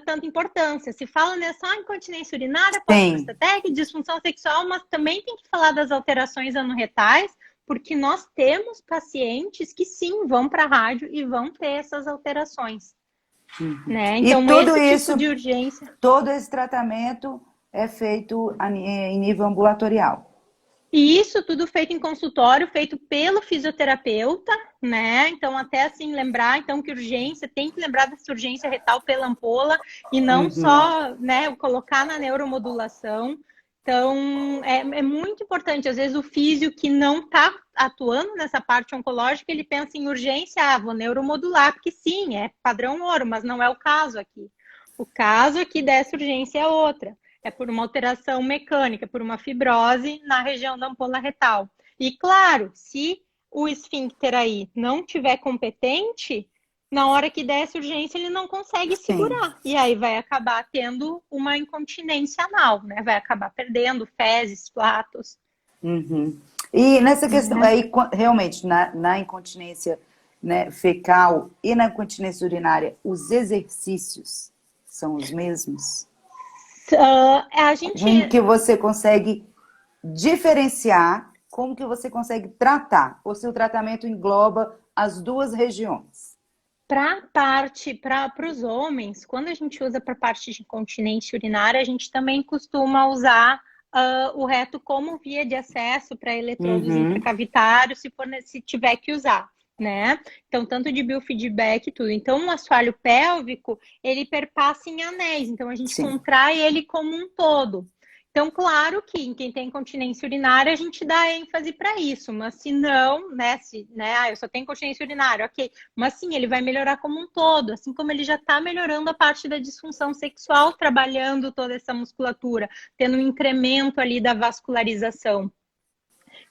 tanta importância. Se fala nessa incontinência urinária, Sim, pós-prostatec, disfunção sexual, mas também tem que falar das alterações anorretais, porque nós temos pacientes que sim vão para a rádio e vão ter essas alterações, né? e Então, tudo esse tipo isso, de urgência. todo esse tratamento é feito em nível ambulatorial. E isso tudo feito em consultório, feito pelo fisioterapeuta, né? Então, até assim, lembrar então que urgência, tem que lembrar dessa urgência retal pela ampola e não só, né, colocar na neuromodulação. Então, é muito importante. Às vezes, o físio que não está atuando nessa parte oncológica, ele pensa em urgência, vou neuromodular, porque sim, é padrão ouro, mas não é o caso aqui. O caso aqui dessa urgência é outra. É por uma alteração mecânica, por uma fibrose na região da ampola retal. E claro, se o esfíncter aí não tiver competente, na hora que der essa urgência, ele não consegue Sim. segurar. E aí vai acabar tendo uma incontinência anal, né? Vai acabar perdendo fezes, flatos. E nessa questão, Né? aí realmente, na incontinência, né, fecal e na incontinência urinária, os exercícios são os mesmos? A gente Como que você consegue diferenciar, como que você consegue tratar, ou se o tratamento engloba as duas regiões? para os homens, quando a gente usa para parte de incontinência urinária, a gente também costuma usar o reto como via de acesso para eletrodos intracavitários, se tiver que usar, né? Então, tanto de biofeedback e tudo. Então, o assoalho pélvico, ele perpassa em anéis, então a gente Sim. contrai ele como um todo. Então, claro que em quem tem incontinência urinária, a gente dá ênfase para isso, mas se não, né, eu só tenho incontinência urinária, ok, mas sim, ele vai melhorar como um todo, assim como ele já está melhorando a parte da disfunção sexual, trabalhando toda essa musculatura, tendo um incremento ali da vascularização.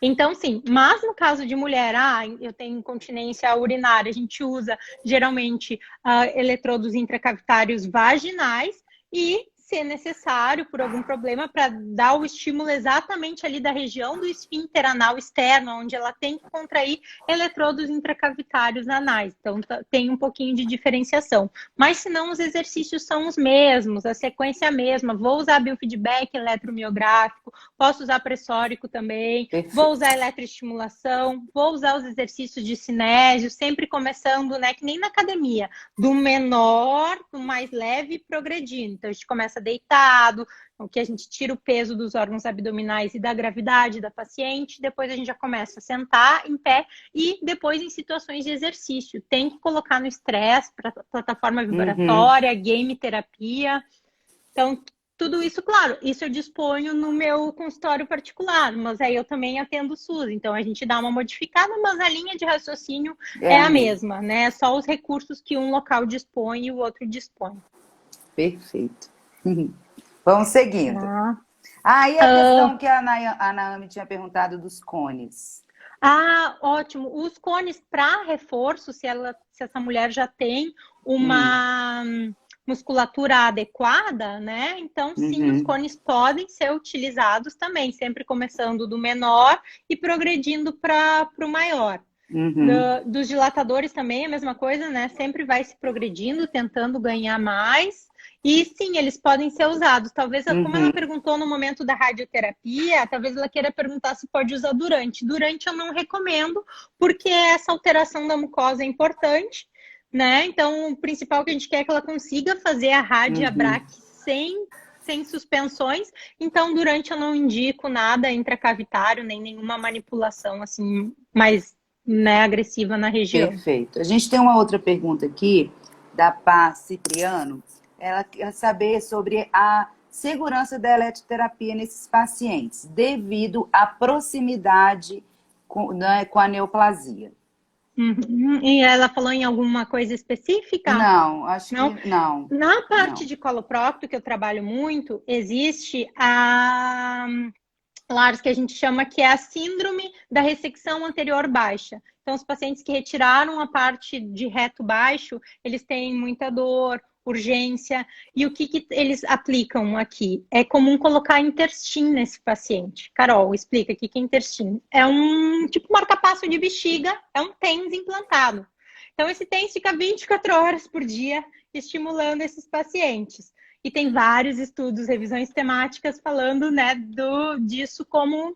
Então, sim, mas no caso de mulher, eu tenho incontinência urinária, a gente usa geralmente eletrodos intracavitários vaginais e, se necessário, por algum problema, para dar o estímulo exatamente ali da região do esfíncter anal externo, onde ela tem que contrair eletrodos intracavitários anais. Então, tem um pouquinho de diferenciação. Mas, se não, os exercícios são os mesmos, a sequência é a mesma. Vou usar biofeedback eletromiográfico, posso usar pressórico também, vou usar eletroestimulação, vou usar os exercícios de cinésio, sempre começando, né, que nem na academia, do menor, do mais leve, progredindo. Então, a gente começa deitado, que a gente tira o peso dos órgãos abdominais e da gravidade da paciente, depois a gente já começa a sentar em pé e depois em situações de exercício. Tem que colocar no estresse, para plataforma vibratória, game terapia. Então, tudo isso, claro, isso eu disponho no meu consultório particular, mas aí eu também atendo o SUS, então a gente dá uma modificada, mas a linha de raciocínio é a mesma, né? Só os recursos que um local dispõe e o outro dispõe. Perfeito. Vamos seguindo. E a questão que a Naomi tinha perguntado dos cones. Ótimo. Os cones para reforço, se essa mulher já tem uma musculatura adequada, né? Então, sim, os cones podem ser utilizados também, sempre começando do menor e progredindo para o maior. Dos dilatadores também é a mesma coisa, né? Sempre vai se progredindo, tentando ganhar mais. E sim, eles podem ser usados. Talvez, como ela perguntou no momento da radioterapia, talvez ela queira perguntar se pode usar durante. Durante eu não recomendo, porque essa alteração da mucosa é importante, né? Então, o principal que a gente quer é que ela consiga fazer a radiabraque sem suspensões. Então, durante eu não indico nada intracavitário, nem nenhuma manipulação assim mais, né, agressiva na região. Perfeito. A gente tem uma outra pergunta aqui, da Pá Cipriano. Ela quer saber sobre segurança da eletroterapia nesses pacientes, devido à proximidade né, com a neoplasia. Uhum. E ela falou em alguma coisa específica? Não, acho Não? que não. Na parte Não. de coloprocto, que eu trabalho muito, existe a Lars, que a gente chama que é a síndrome da ressecção anterior baixa. Então, os pacientes que retiraram a parte de reto baixo, eles têm muita dor, urgência. E o que eles aplicam aqui? É comum colocar interstim nesse paciente. Carol, explica o que é interstim. É um tipo marca-passo de bexiga, é um TENS implantado. Então, esse TENS fica 24 horas por dia estimulando esses pacientes. E tem vários estudos, revisões temáticas falando, né, disso como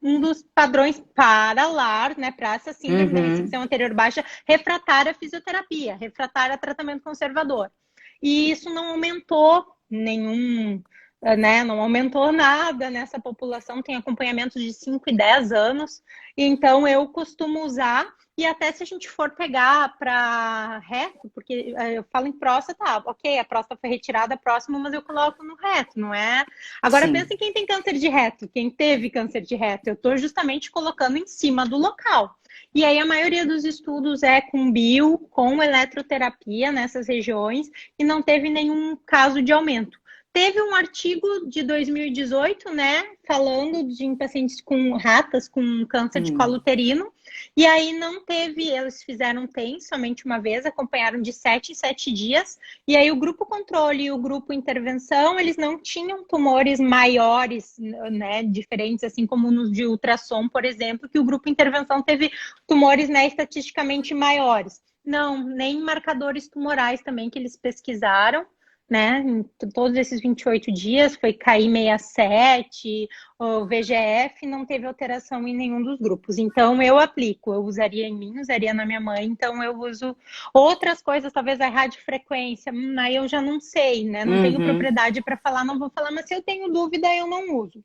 um dos padrões para LAR, né, para essa síndrome da Uhum. ressecção anterior baixa, refratária à fisioterapia, refratária a tratamento conservador. E isso não aumentou nenhum, né, não aumentou nada nessa população, tem acompanhamento de 5 e 10 anos, então eu costumo usar. E até se a gente for pegar para reto, porque eu falo em próstata, tá, ok, a próstata foi retirada próximo, mas eu coloco no reto, não é? Agora Sim. pensa em quem tem câncer de reto, quem teve câncer de reto, eu estou justamente colocando em cima do local. E aí a maioria dos estudos é com bio, com eletroterapia nessas regiões, e não teve nenhum caso de aumento. Teve um artigo de 2018, né, falando de pacientes com ratas com câncer de colo uterino, e aí não teve, eles fizeram TENS somente uma vez, acompanharam de 7 em 7 dias, e aí o grupo controle e o grupo intervenção, eles não tinham tumores maiores, né, diferentes, assim como nos de ultrassom, por exemplo, que o grupo intervenção teve tumores, né, estatisticamente maiores. Não, nem marcadores tumorais também que eles pesquisaram, né, em todos esses 28 dias, foi KI67, o VGF, não teve alteração em nenhum dos grupos. Então, eu aplico, eu usaria em mim, usaria na minha mãe, então eu uso outras coisas, talvez a radiofrequência, aí eu já não sei, né, não tenho propriedade para falar, não vou falar, mas se eu tenho dúvida, eu não uso.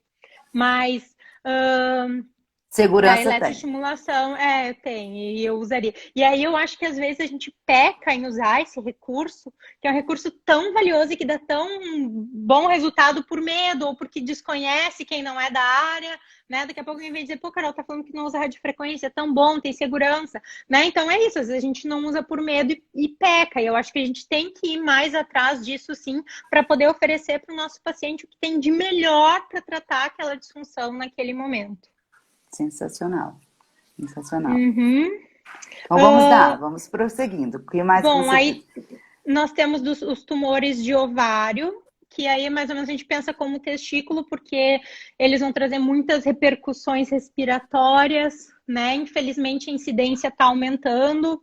Mas... a Segurança tem. eletroestimulação, tem, e eu usaria. E aí eu acho que às vezes a gente peca em usar esse recurso, que é um recurso tão valioso e que dá tão bom resultado por medo ou porque desconhece quem não é da área, né? Daqui a pouco alguém vem dizer, pô, Carol, tá falando que não usa radiofrequência, é tão bom, tem segurança, né? Então é isso, às vezes a gente não usa por medo e peca. E eu acho que a gente tem que ir mais atrás disso, sim, para poder oferecer para o nosso paciente o que tem de melhor para tratar aquela disfunção naquele momento. Sensacional. Sensacional. Uhum. Então vamos prosseguindo. O que mais que Bom, você tem? aí nós temos os tumores de ovário, que aí mais ou menos a gente pensa como testículo, porque eles vão trazer muitas repercussões respiratórias, né? Infelizmente a incidência está aumentando.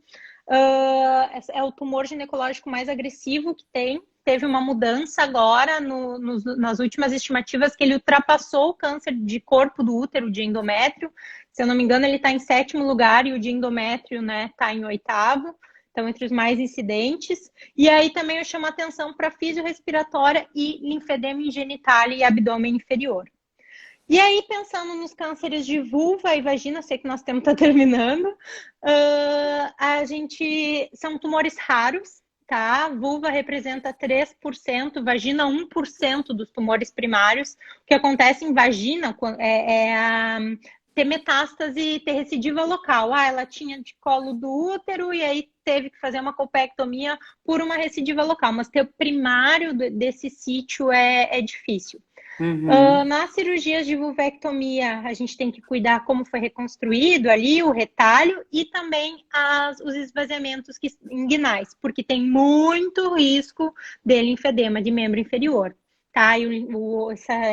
É o tumor ginecológico mais agressivo que tem. Teve uma mudança agora nas últimas estimativas que ele ultrapassou o câncer de corpo do útero, de endométrio. Se eu não me engano, ele está em 7º lugar e o de endométrio, né, está em 8º. Então, entre os mais incidentes. E aí também eu chamo a atenção para fisiorrespiratória e linfedema em genitália e abdômen inferior. E aí, pensando nos cânceres de vulva e vagina, sei que nosso tempo está terminando, são tumores raros, tá? Vulva representa 3%, vagina 1% dos tumores primários. O que acontece em vagina ter metástase e ter recidiva local. Ela tinha de colo do útero e aí teve que fazer uma colpectomia por uma recidiva local, mas ter o primário desse sítio é difícil. Nas cirurgias de vulvectomia, a gente tem que cuidar como foi reconstruído ali o retalho e também os esvaziamentos inguinais, porque tem muito risco de linfedema de membro inferior, tá? E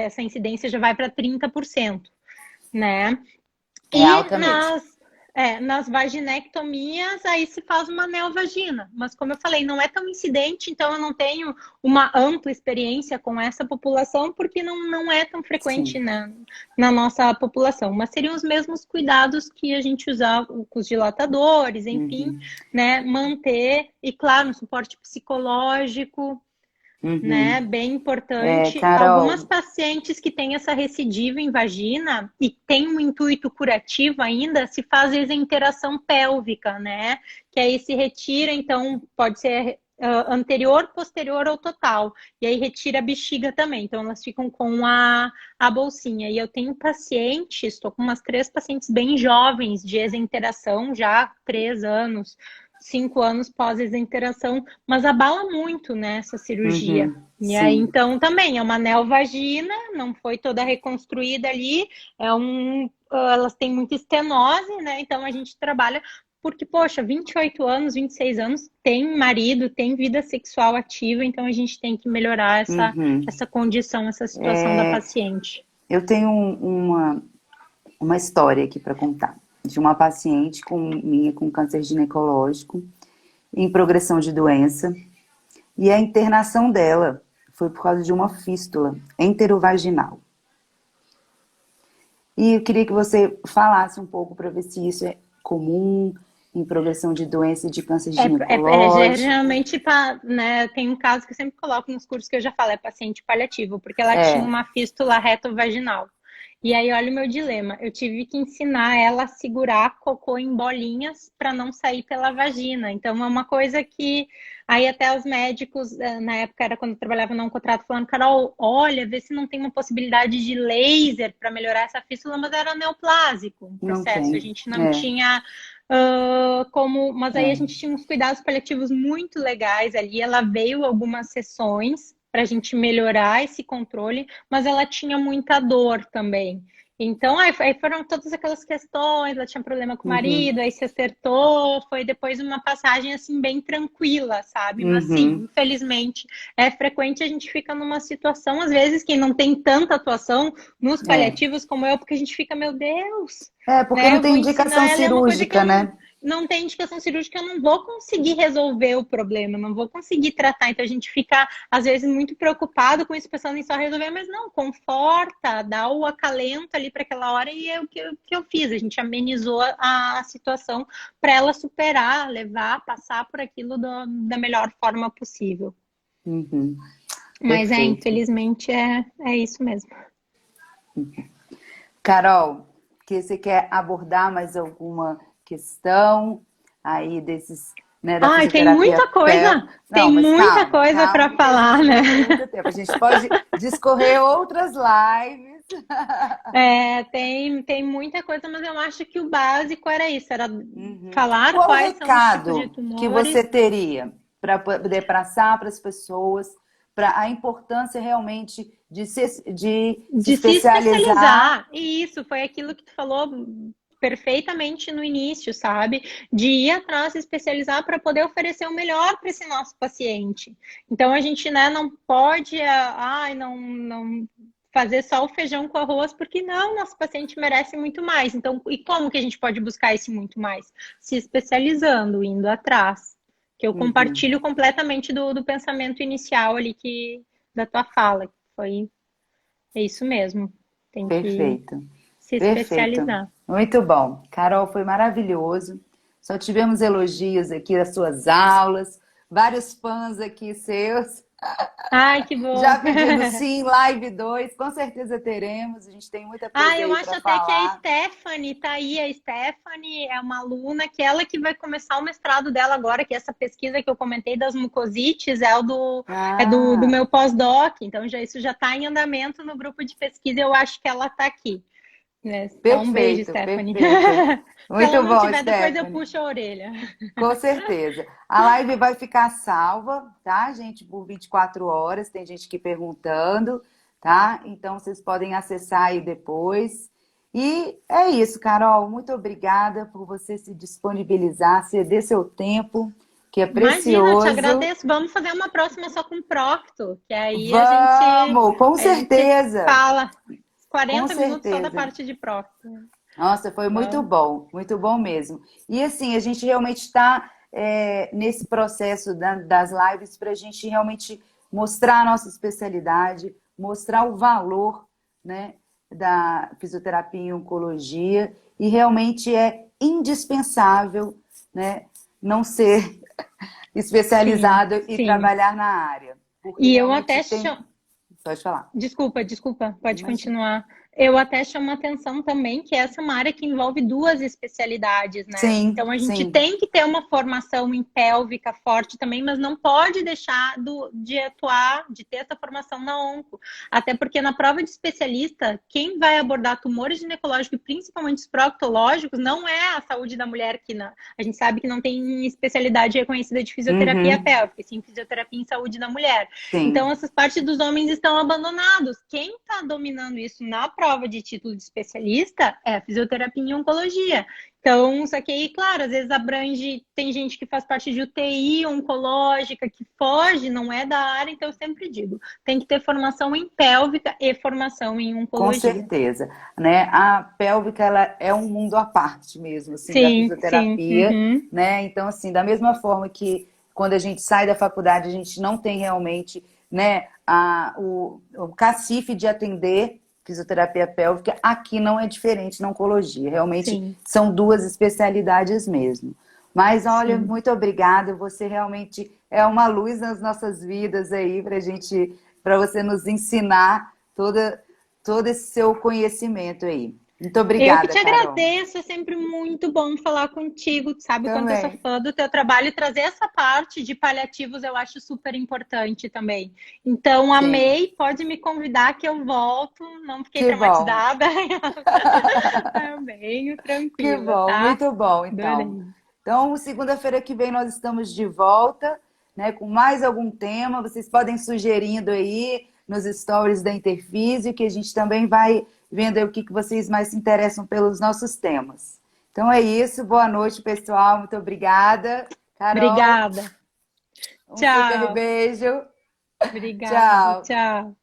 essa incidência já vai para 30%, né? É alta mesmo. Nas vaginectomias, aí se faz uma neovagina. Mas, como eu falei, não é tão incidente, então eu não tenho uma ampla experiência com essa população, porque não é tão frequente na nossa população. Mas seriam os mesmos cuidados que a gente usava com os dilatadores, enfim, né? Manter, e claro, um suporte psicológico, né? Bem importante. Algumas Carol, pacientes que têm essa recidiva em vagina e tem um intuito curativo ainda, se faz exenteração pélvica, né? Que aí se retira, então pode ser anterior, posterior ou total. E aí retira a bexiga também. Então elas ficam com a bolsinha. E eu tenho pacientes, estou com umas 3 pacientes bem jovens de exenteração, já 3 anos, 5 anos pós-exenteração, mas abala muito, né, essa cirurgia. Uhum, E aí, sim. então, também é uma neovagina, não foi toda reconstruída ali, elas têm muita estenose, né? Então a gente trabalha porque, poxa, 28 anos, 26 anos, tem marido, tem vida sexual ativa, então a gente tem que melhorar Uhum. essa condição, essa situação da paciente. Eu tenho uma história aqui para contar de uma paciente minha com câncer ginecológico em progressão de doença, e a internação dela foi por causa de uma fístula enterovaginal. E eu queria que você falasse um pouco para ver se isso é comum em progressão de doença de câncer ginecológico. Geralmente, né, tem um caso que eu sempre coloco nos cursos que eu já falo, é paciente paliativo, porque ela tinha uma fístula retovaginal. E aí, olha o meu dilema. Eu tive que ensinar ela a segurar cocô em bolinhas para não sair pela vagina. Então, é uma coisa que aí até os médicos, na época era quando eu trabalhava no contrato, falando, Carol, olha, vê se não tem uma possibilidade de laser para melhorar essa fístula, mas era neoplásico o processo. A gente não tinha como... Mas aí a gente tinha uns cuidados paliativos muito legais ali. Ela veio algumas sessões para a gente melhorar esse controle, mas ela tinha muita dor também. Então, aí foram todas aquelas questões, ela tinha problema com o marido, aí se acertou, foi depois uma passagem, assim, bem tranquila, sabe? Mas, sim, infelizmente, é frequente a gente fica numa situação, às vezes, que não tem tanta atuação nos paliativos como eu, porque a gente fica, meu Deus... Porque né? não tem indicação cirúrgica, né? Não tem indicação cirúrgica, eu não vou conseguir resolver o problema, não vou conseguir tratar. Então a gente fica, às vezes, muito preocupado com isso, pensando em só resolver, mas não, conforta, dá o acalento ali para aquela hora, e é o que eu fiz. A gente amenizou a situação para ela superar, levar, passar por aquilo da melhor forma possível. Mas infelizmente é isso mesmo. Carol, que você quer abordar mais alguma questão aí desses, né, da tem muita coisa, muita coisa para falar, né? A gente pode discorrer outras lives. Tem muita coisa, mas eu acho que o básico era isso, era falar quais são os tipos de tumores. Que você teria para poder passar para as pessoas, para a importância realmente de se especializar. E isso foi aquilo que tu falou perfeitamente no início, sabe? De ir atrás, se especializar para poder oferecer o melhor para esse nosso paciente. Então a gente, né, não pode, não fazer só o feijão com arroz, porque não, nosso paciente merece muito mais. Então, e como que a gente pode buscar esse muito mais? Se especializando, indo atrás. Que eu compartilho completamente do pensamento inicial ali da tua fala, que foi isso mesmo. Tem que se especializar. Muito bom. Carol, foi maravilhoso. Só tivemos elogios aqui das suas aulas, vários fãs aqui seus. Ai, que bom. Já pedindo sim, live 2, com certeza teremos. A gente tem muita coisa aí eu acho até falar. que a Stephanie tá aí. A Stephanie é uma aluna que ela que vai começar o mestrado dela agora, que essa pesquisa que eu comentei das mucosites é do meu pós-doc. Então isso já está em andamento no grupo de pesquisa. Eu acho que ela está aqui. Perfeito, um beijo, Stephanie. Muito Se ela não bom, tiver, Stephanie. depois eu puxo a orelha. Com certeza. A live vai ficar salva, tá, gente? Por 24 horas. Tem gente aqui perguntando, tá? Então, vocês podem acessar aí depois. E é isso, Carol. Muito obrigada por você se disponibilizar, ceder seu tempo, que é precioso. Imagina, eu te agradeço. Vamos fazer uma próxima só com procto, que aí com certeza. Fala 40 minutos só da parte de procto. Nossa, foi muito bom mesmo. E assim, a gente realmente está nesse processo das lives para a gente realmente mostrar a nossa especialidade, mostrar o valor, né, da fisioterapia em oncologia, e realmente é indispensável, né, não ser especializado e trabalhar na área. E eu até Pode falar. Desculpa, pode continuar. Eu até chamo a atenção também que essa é uma área que envolve duas especialidades, né? Sim, Então a gente sim. tem que ter uma formação em pélvica forte também, mas não pode deixar de atuar, de ter essa formação na onco. Até porque na prova de especialista, quem vai abordar tumores ginecológicos e principalmente os proctológicos não é a saúde da mulher, que não, a gente sabe que não tem especialidade reconhecida de fisioterapia Uhum, pélvica, sim fisioterapia em saúde da mulher. Então, sim. essas partes dos homens estão abandonados. Quem está dominando isso na prova de título de especialista é a fisioterapia em oncologia. Então, só que aí, claro, às vezes abrange, tem gente que faz parte de UTI oncológica, que foge, não é da área, então eu sempre digo, tem que ter formação em pélvica e formação em Com oncologia. certeza, né? A pélvica, ela é um mundo à parte mesmo, assim, da Sim, sim. fisioterapia, Uhum. né? Então, assim, da mesma forma que quando a gente sai da faculdade, a gente não tem realmente, né, o cacife de atender fisioterapia pélvica, aqui não é diferente na oncologia. Realmente Sim, são duas especialidades mesmo. Mas, olha, sim. muito obrigada. Você realmente é uma luz nas nossas vidas aí, para gente, para você nos ensinar todo esse seu conhecimento aí. Muito Eu que obrigada, te Carol. agradeço, é sempre muito bom falar contigo. Tu sabe o quanto eu sou Também. fã do teu trabalho e trazer essa parte de paliativos eu acho super importante também. Então, Sim. amei, pode me convidar que eu volto, não fiquei Que bom. traumatizada. Amei, Que tranquila, bom, tá? muito bom, então. Adorei. Então, segunda-feira que vem nós estamos de volta, né, com mais algum tema. Vocês podem sugerindo aí nos stories da Interfísio, que a gente também vai vendo aí o que vocês mais se interessam pelos nossos temas. Então é isso. Boa noite, pessoal. Muito obrigada. Carol, Obrigada. um super Tchau. beijo. Obrigada. Tchau. Tchau.